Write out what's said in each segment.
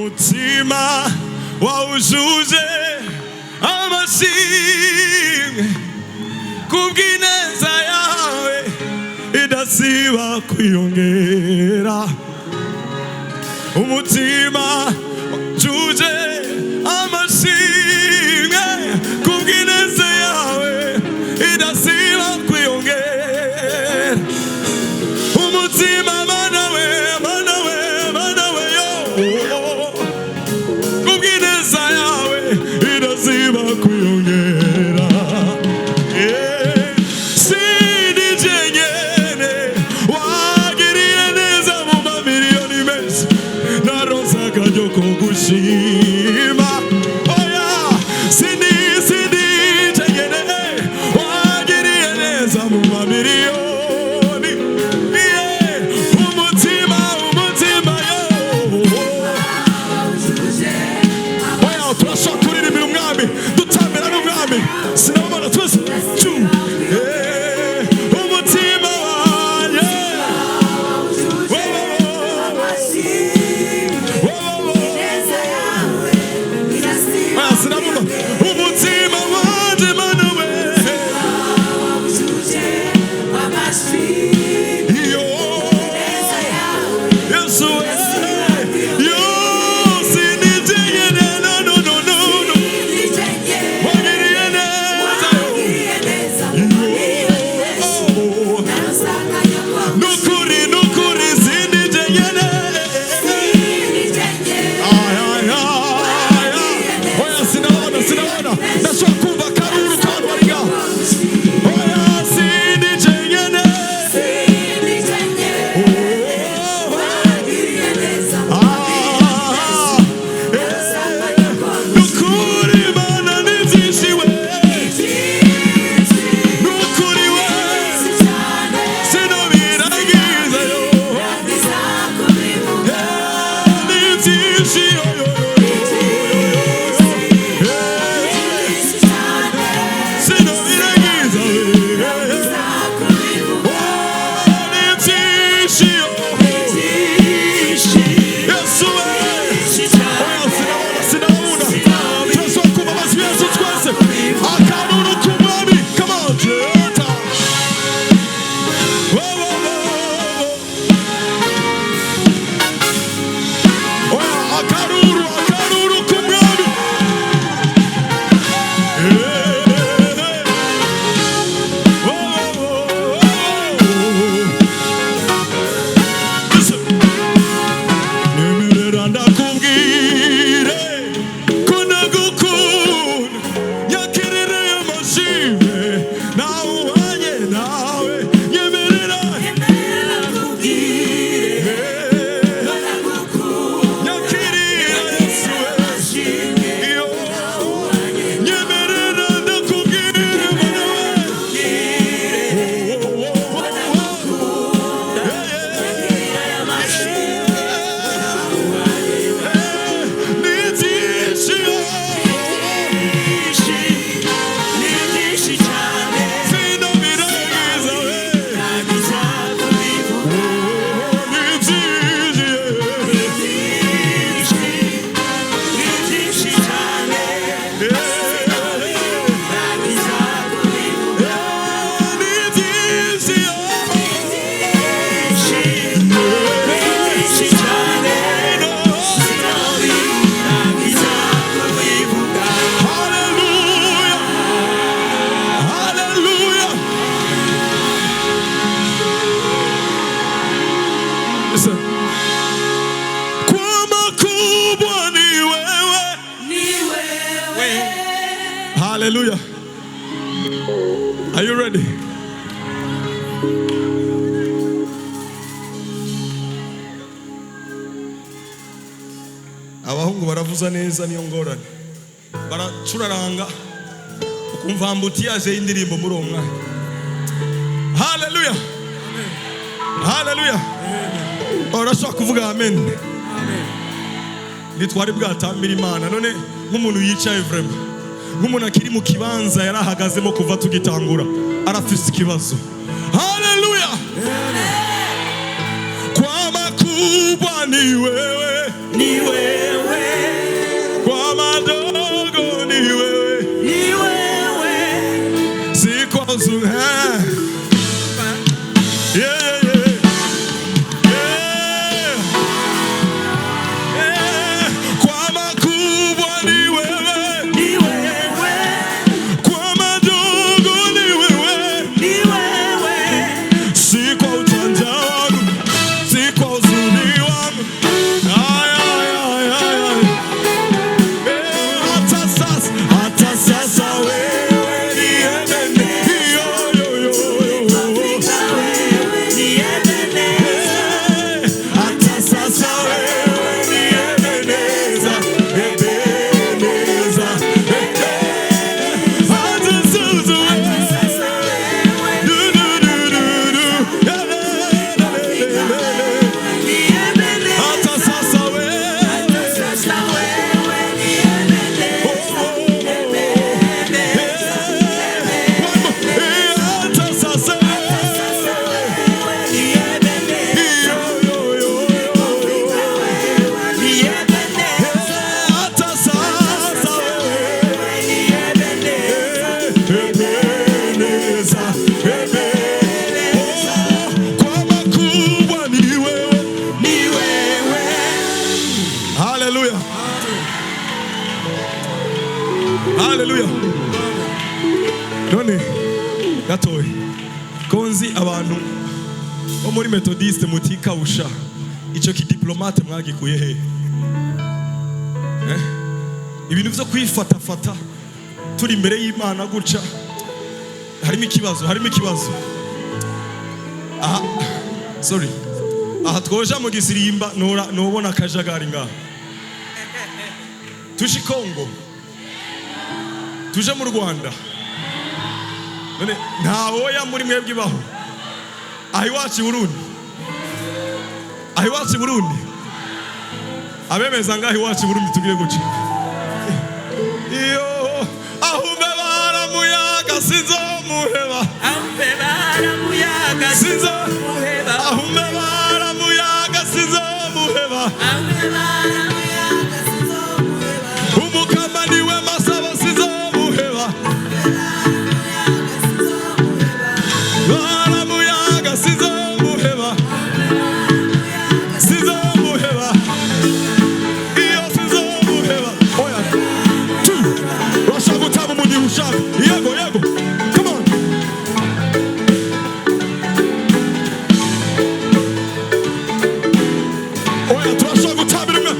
umutima wawujuje amashimwe kubw'ineza yawe idasiba kwiyongera. Umutima wawujuje amashimwe kubw'ineza yawe idasiba kwiyongera. Umutima mana we yo kubw'ineza yawe idasiba kwiyongera. Sindi jenyene wagiriye neza mu mamiliyoni menshi naronse akaryo ko gushima. Oya sindi jenyene wagiriye neza mu mamiliyoni. Hallelujah. Are you ready? Abahungu baravuza neza niyo ngorane. Baracuraranga ukumva mbutiyaje indirimbo muri uwo mwanya. Hallelujah. Hallelujah. Urashaka kuvuga amen. Amen. Nitwari bwatambira Imana none nk'umuntu yicaye vraiment. Nk'umuntu akiri mu kibanza yarahagazemo kuva tugitangura arafise ikibazo. Hallelujah. Kwa makubwa ni wewe, ni wewe. Haleluya. Haleluya. None gatoye konzi abantu bo muri Methodiste mutikawusha icyo kidiplomate mwagikuye he? Ibintu byo kwifatafata turi imbere y'Imana guca harimo ikibazo. Aha, sorry. Aha twoja mu gisirimba nobona akajagari ngaha. Tushi Kongo, tuje mu Rwanda, none ntawoya muri mwebwe baho. Ahiwacu Burundi, abemeza ngaho iwacu Burundi tugire guca. Iyo ahume baramuyaga sinzomuheba, ahume baramuyaga sinzomuheba, ahume baramuyaga sinzomuheba, ahume baramuyaga sinzomuheba, umukama niwe masabo sinzomuheba, baramuyaga sinzomuheba, sinzomuheba, iyo sinzomuheba. Oya Russia gutaba mu gihushaka yego come on. Oya turashaka gutabira imwe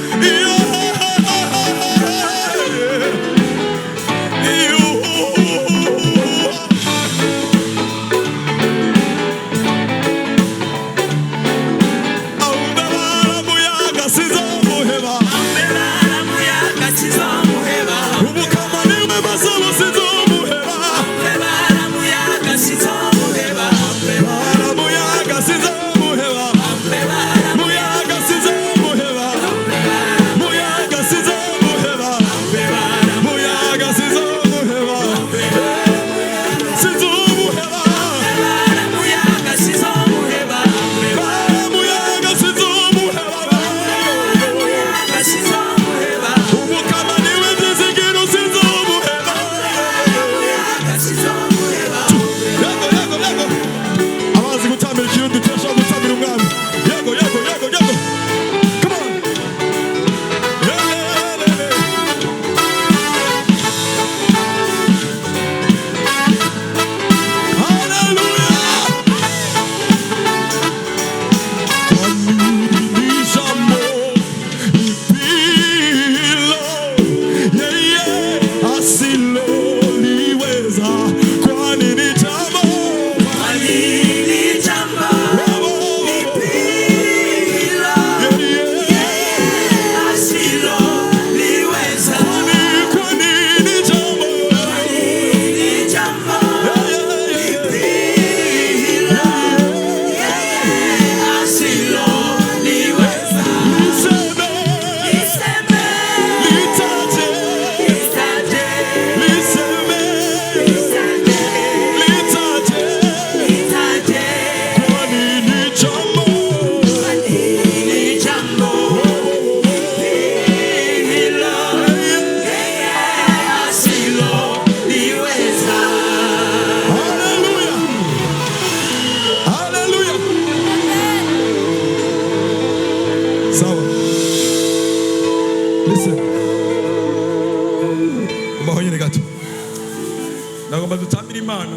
nagomba dutambira Imana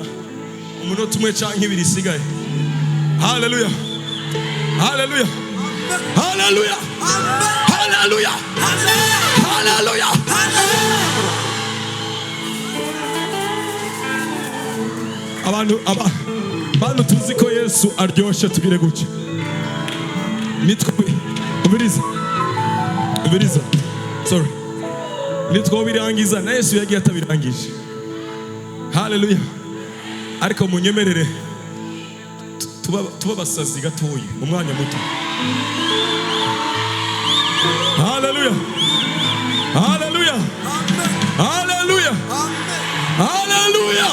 umunota umwe canke ibiri isigaye. Haleluya, haleluya, haleluya, haleluya, haleluya. Abantu tuzi ko Yesu aryoshe tugire guke. Ubiriza. Sorry. Nitwo birangiza na Yesu yagiye atabirangije. Haleluya. Ariko munyemerere tuba basazi gatoyi mu mwanya muto. Haleluya. Haleluya. Haleluya. Haleluya.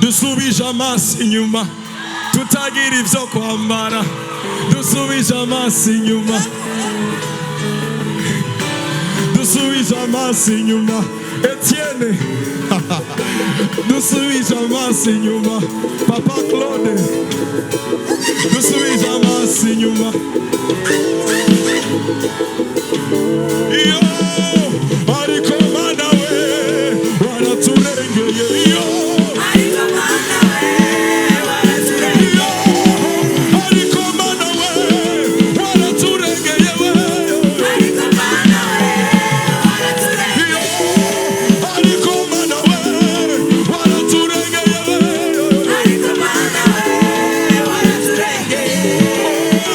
Dusubije amaso inyuma tutagira ivyo kwambara, dusubije amaso inyuma, dusubije amaso inyuma. Etienne dusubije amaso inyuma. Papa Claude, dusubije amaso inyuma. Iyo ariko Mana we waraturengeye. Iyo ariko Mana we waraturengeye. Ariko Mana we waraturengeye. Ariko Mana we waraturengeye.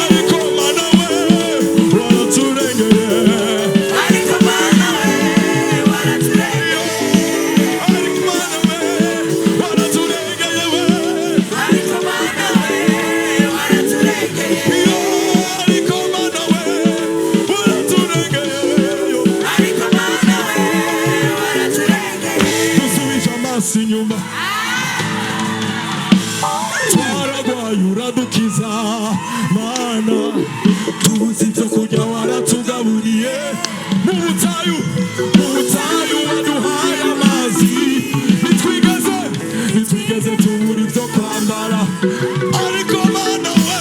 Ariko Mana we waraturengeye. Ariko Mana we waraturengeye. Ariko Mana we waraturengeye. Inyuma twaragwaye uradukiza Mana, tubuze ibyo kurya waratugaburiye. Mu butayu waduhaye amazi, nitwigeze tubura ibyo kwambara. Ariko Mana we,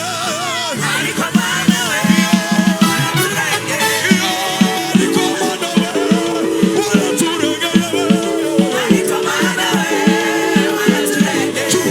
ariko Mana we waraturengeye. Ariko Mana we waraturengeye. Ariko Mana we waraturengeye.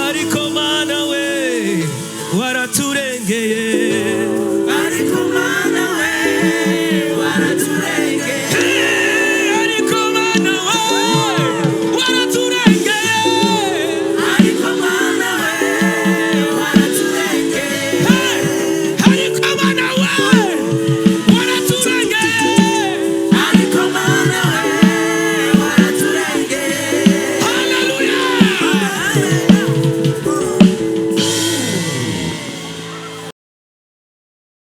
Ariko Mana we waraturengeye.